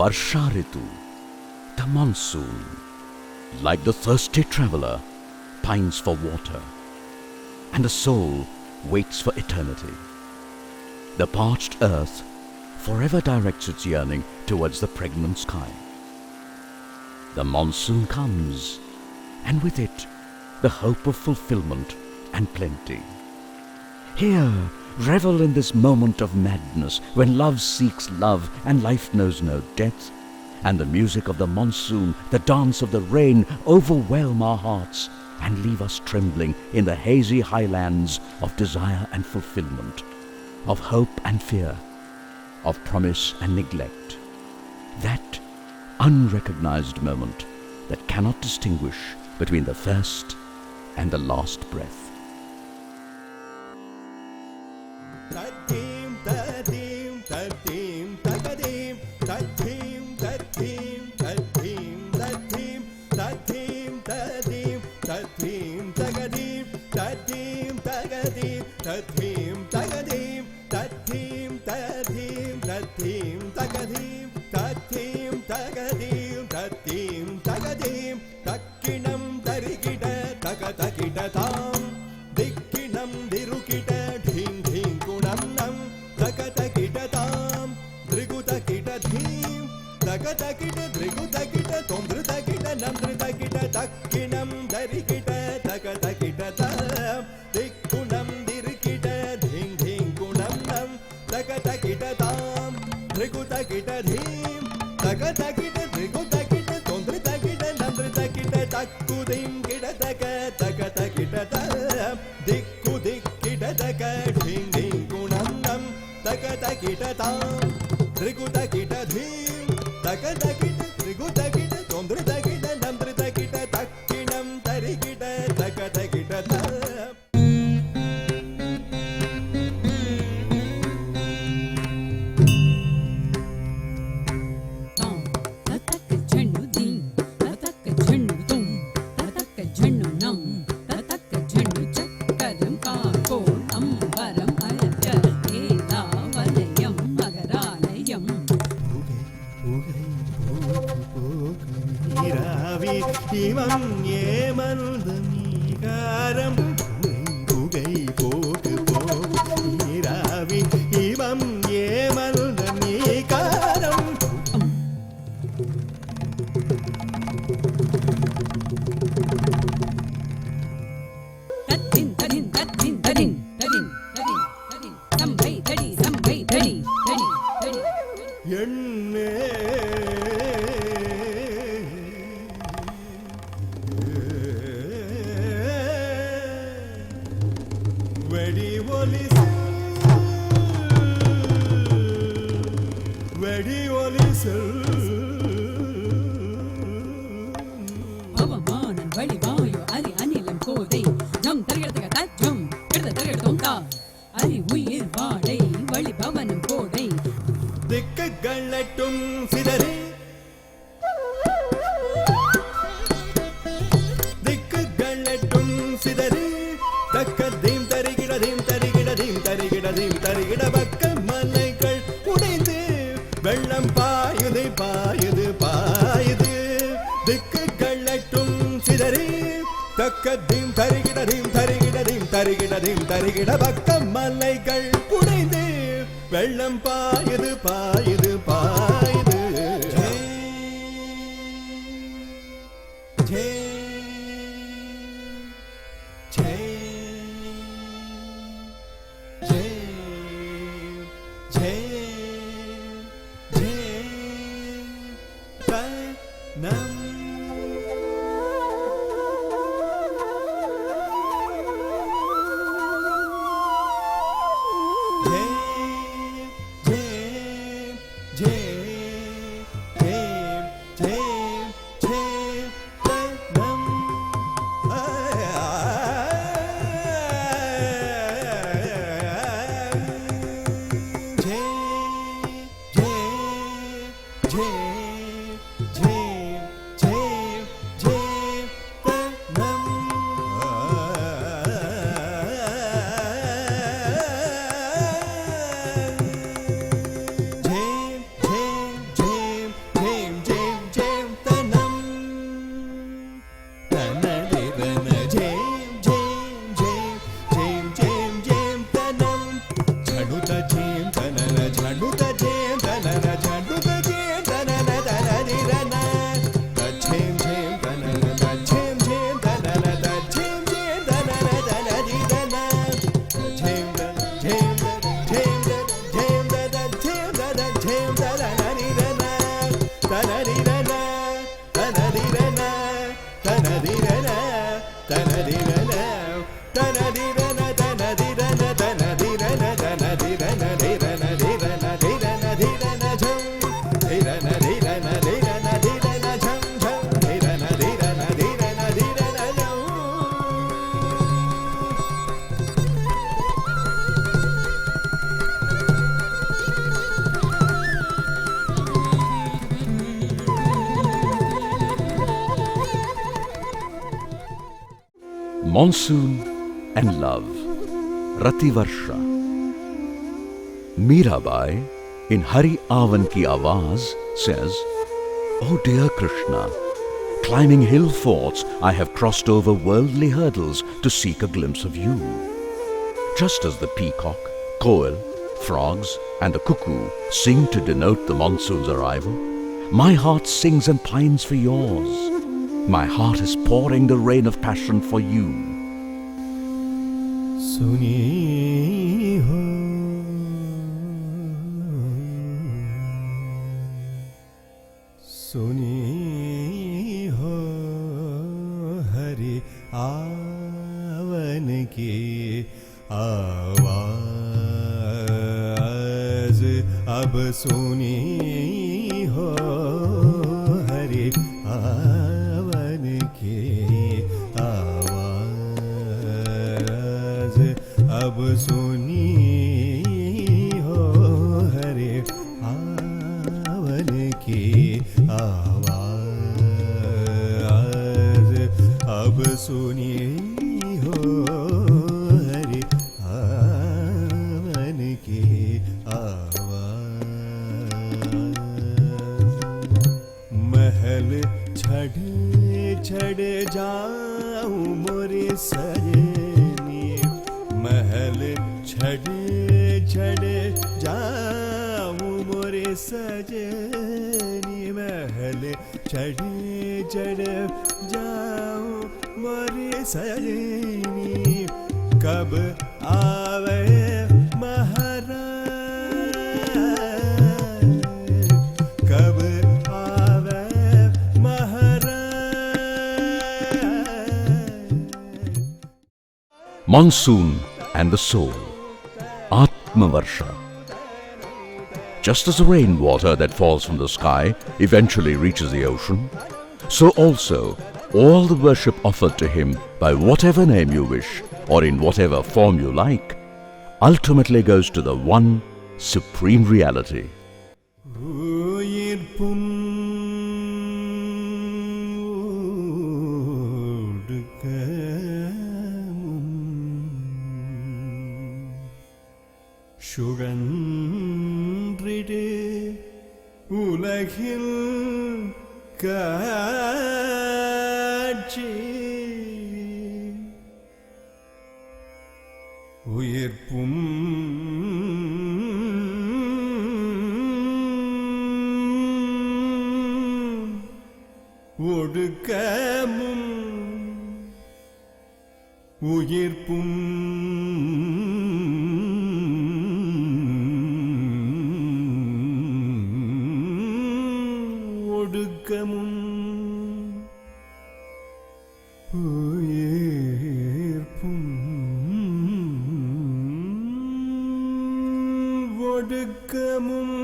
Varsha Ritu, the monsoon, like the thirsty traveler, pines for water, and the soul waits for eternity. The parched earth forever directs its yearning towards the pregnant sky. The monsoon comes, and with it, the hope of fulfillment and plenty. Here, revel in this moment of madness when love seeks love and life knows no death, and the music of the monsoon, the dance of the rain overwhelm our hearts and leave us trembling in the hazy highlands of desire and fulfillment, of hope and fear, of promise and neglect. That unrecognized moment that cannot distinguish between the first and the last breath. Tadim, tadim, tadim, tagadim, tadim, tadim, tadim, tadim, tadim, tadim, tadim, tagadim, tadim, tagadim, tadim, tagadim, tadim, tadim, tadim, tagadim, tadim, tagadim, tadim, tagadim, takkinam darigida, tagadagida tam, dikkinam dirukida, dhing dhing kunam nam, tagadagida tam, drigudagida dhim, tagadagida drigudagida tomdrudagida namdrudagida, takkinam darigida, tagadagida tam, dikkunam dirikida, dhing dhing kunam nam, tagadagida tam, drigudagida dhim, tagadagida drigudagida tomdrudagida namdrudagida, takkudim gidadaga, tagadagida tam, dikku dikkidadaga, dhing dhing kunam nam, tagadagida tam, drigudagida dhim, tagadagida drigudagida tomdrudagida namdrudagida, takkinam darigida, tagadagida tam. ततक झण्डु दीं ततक झण्डु तुम ततक झण्डु नम ततक झण्डु चक्करं काकोल अंबरं अयच एतावलयं मगरालयं ஈராவி இவன் ஏமருந்த மீகாரம் புகை போக்கு போக்கு ஈராவி இவன் ஏமருந்த மீகாரம் तद्दिं तदिं तद्दिं तदिं तदिं तदिं तदिं संभै तडि எண்ணே வெடி ஒலி வெடி ஒலி அவமானம் வழிவாயு அரி அனிலம் கோதை ஜம் தருகிறதுக தஜம் கிடத தருகிறதும் தா அரி உயிர் வாடை வழி பவனம் கோடை திக்குகளட்டும் சிதறி திக்குகளட்டும் சிதறி தக்க தீம் தரிகிடதீம் தரிகிடதீம் தரிகிடதீம் தரிகிட பக்க மலைகள் உடைந்து வெள்ளம் பாயுது பாயுது பாயுது திக்குகளட்டும் சிதறி தக்க தீம் தரிகிடதீம் தரிகிடதீம் தரிகிடதீம் தரிகிட பக்க மலைகள் உடைந்து வெள்ளம் பாயுது பாயுது பாயுது ஜே ஜே ஜே ஜே ஜே தனம் ஜே ஜே Monsoon and Love, Rativarsha. Mirabai, in Hari Avan Ki Awaaz, says, "Oh dear Krishna, climbing hill forts, I have crossed over worldly hurdles to seek a glimpse of you. Just as the peacock, koel, frogs and the cuckoo sing to denote the monsoon's arrival, my heart sings and pines for yours. My heart is pouring the rain of passion for you." सुनिए हो सुनिए हो हरि आवन की आवाज अब सुनिए हो हरि आवन की आवाज अब सुनी हो हरे आवन की आवाज अब सुनी हो हरे आवन की आवाज। महल छड़ छड़ जाऊं मोरे सजनी, महल छड़ छड़ जाऊं मोरे सजनी, महल छड़ छड़ जाऊं मोरे सजनी, कब आवे महाराज, कब आवे महाराज। Monsoon and the Soul, Atmavarsha. Just as the rainwater that falls from the sky eventually reaches the ocean, so also all the worship offered to him by whatever name you wish or in whatever form you like ultimately goes to the one supreme reality. உயிர்ப்பும் ஊடுகமும் சுழன்றிடு உலகில் காட்சி, உயிர்ப்பும் ஒடுக்கமும் உயிர்ப்பும் ஒடுக்கமும் உயிர்ப்பும் ஒடுக்கமும்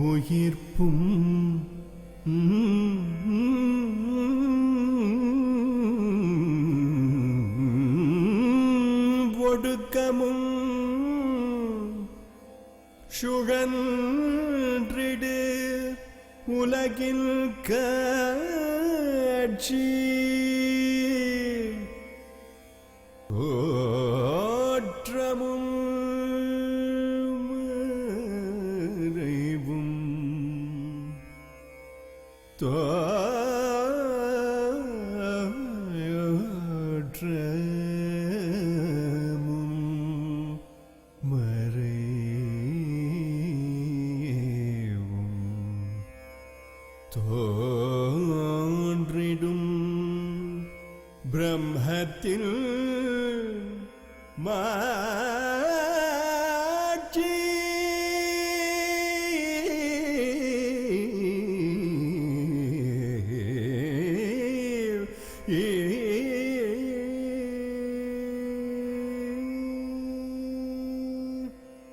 உயிர்ப்பும் ஒடுக்கமும் சுழன்றிடு உலகில் காட்சி, ஓற்றமும் மறைவும் தோற்றமும் மறைவும் தோன்றிடும் பிரம்மத்தில் மாட்சி,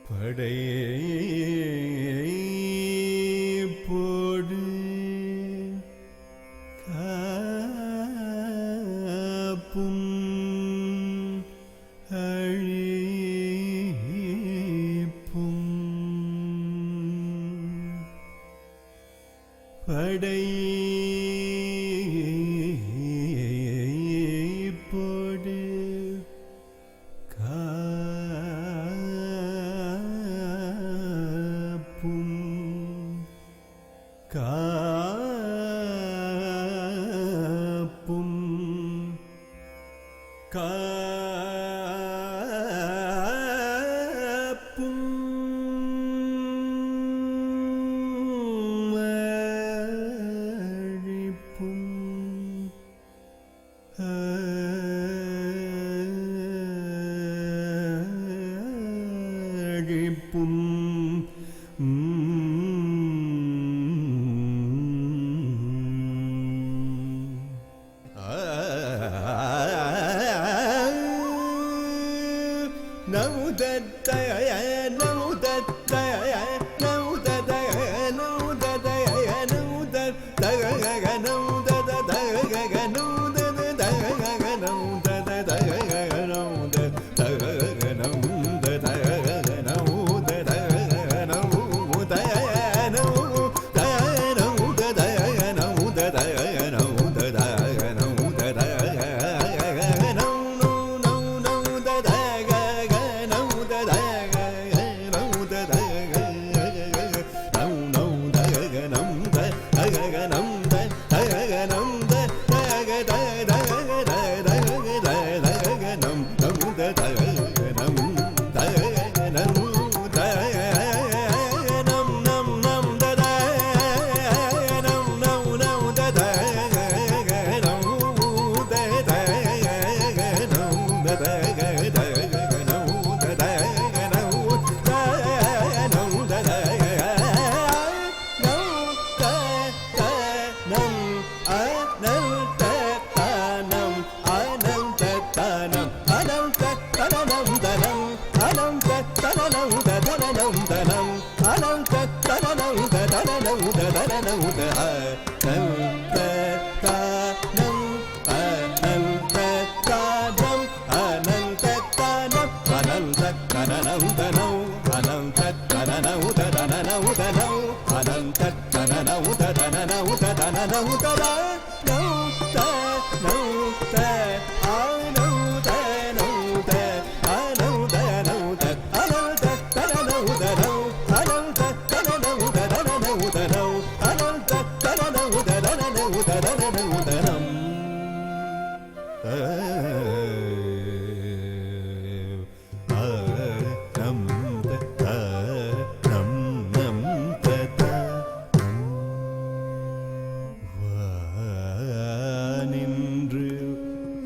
படை போடு காப்பும் அழிப்பும், படை படை போடு காப்பும் காப்பும் காப்பும் அழிப்பும் அழிப்பும் நமுதத்தய நமுதத்தய நமுததய நமுததய நமுததய நமுததய நமுததய நமுததய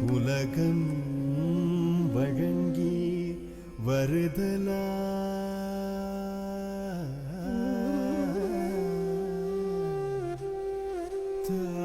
உலகம் வழங்கி வருதலா தா